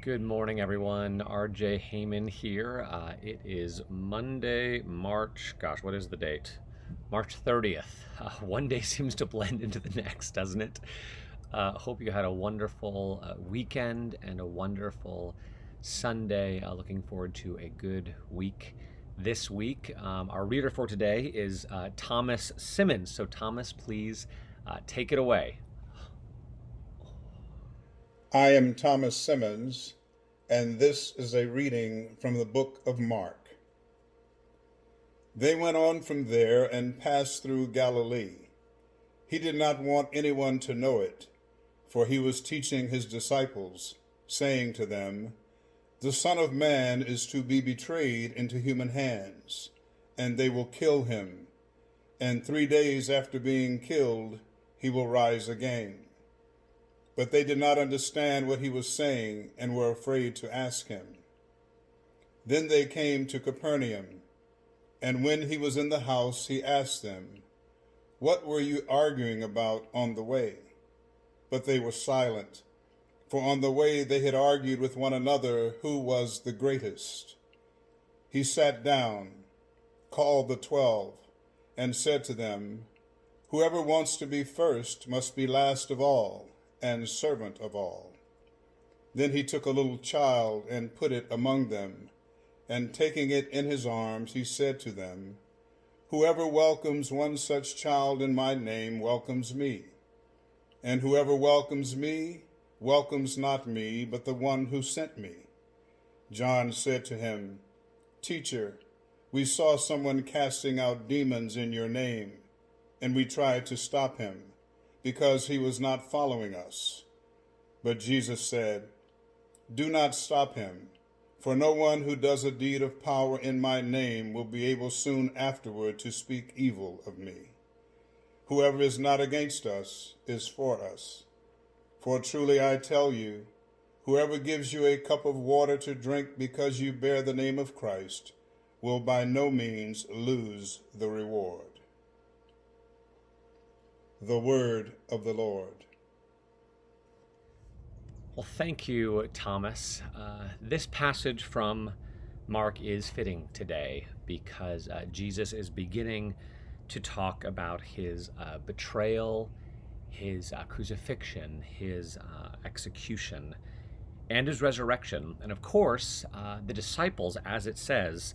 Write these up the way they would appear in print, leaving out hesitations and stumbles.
Good morning, everyone. RJ Heyman here. It is Monday, what is the date? March 30th. One day seems to blend into the next, doesn't it? Hope you had a wonderful weekend and a wonderful Sunday. Looking forward to a good week this week. Our reader for today is Thomas Simmons. So, Thomas, please take it away. I am Thomas Simmons, and this is a reading from the book of Mark. They went on from there and passed through Galilee. He did not want anyone to know it, for he was teaching his disciples, saying to them, "The Son of Man is to be betrayed into human hands, and they will kill him, and 3 days after being killed, he will rise again." But they did not understand what he was saying and were afraid to ask him. Then they came to Capernaum, and when he was in the house, he asked them, "What were you arguing about on the way?" But they were silent, for on the way they had argued with one another who was the greatest. He sat down, called the 12, and said to them, "Whoever wants to be first must be last of all, and servant of all." Then he took a little child and put it among them, and taking it in his arms, he said to them, "Whoever welcomes one such child in my name welcomes me, and whoever welcomes me welcomes not me, but the one who sent me." John said to him, "Teacher, we saw someone casting out demons in your name, and we tried to stop him, because he was not following us." But Jesus said, "Do not stop him, for no one who does a deed of power in my name will be able soon afterward to speak evil of me. Whoever is not against us is for us. For truly I tell you, whoever gives you a cup of water to drink because you bear the name of Christ will by no means lose the reward." The word of the Lord. Well, thank you, Thomas. This passage from Mark is fitting today because Jesus is beginning to talk about his betrayal, his crucifixion, his execution, and his resurrection. And of course, the disciples, as it says,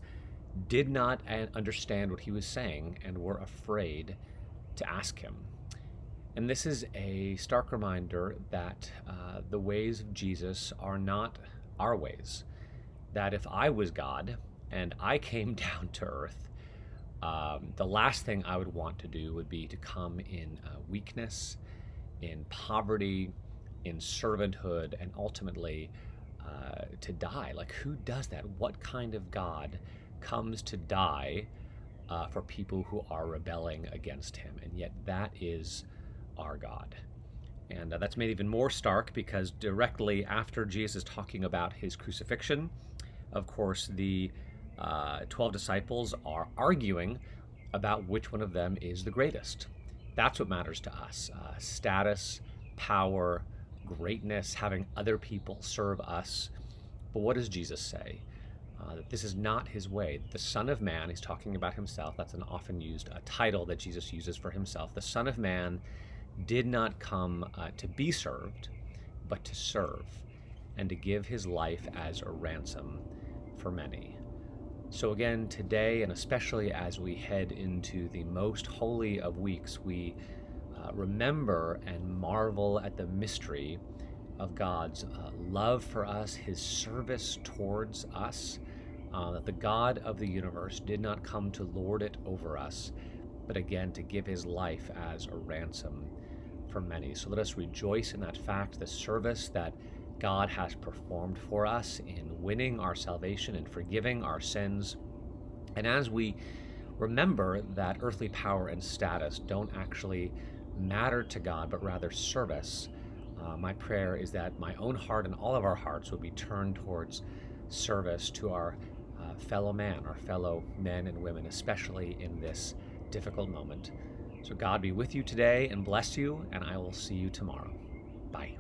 did not understand what he was saying and were afraid to ask him. And this is a stark reminder that the ways of Jesus are not our ways. That if I was God and I came down to earth, the last thing I would want to do would be to come in weakness, in poverty, in servanthood, and ultimately to die. Like, who does that? What kind of God comes to die for people who are rebelling against him? And yet that is our God. And that's made even more stark because directly after Jesus is talking about his crucifixion, of course, the 12 disciples are arguing about which one of them is the greatest. That's what matters to us. Status, power, greatness, having other people serve us. But what does Jesus say? That this is not his way. The Son of Man, he's talking about himself. That's an often used title that Jesus uses for himself. The Son of Man did not come to be served, but to serve, and to give his life as a ransom for many. So again, today, and especially as we head into the most holy of weeks, we remember and marvel at the mystery of God's love for us, his service towards us, that the God of the universe did not come to lord it over us, but again to give his life as a ransom for many. So let us rejoice in that fact, the service that God has performed for us in winning our salvation and forgiving our sins. And as we remember that earthly power and status don't actually matter to God, but rather service, my prayer is that my own heart and all of our hearts would be turned towards service to our fellow man, our fellow men and women, especially in this difficult moment. So God be with you today and bless you, and I will see you tomorrow. Bye.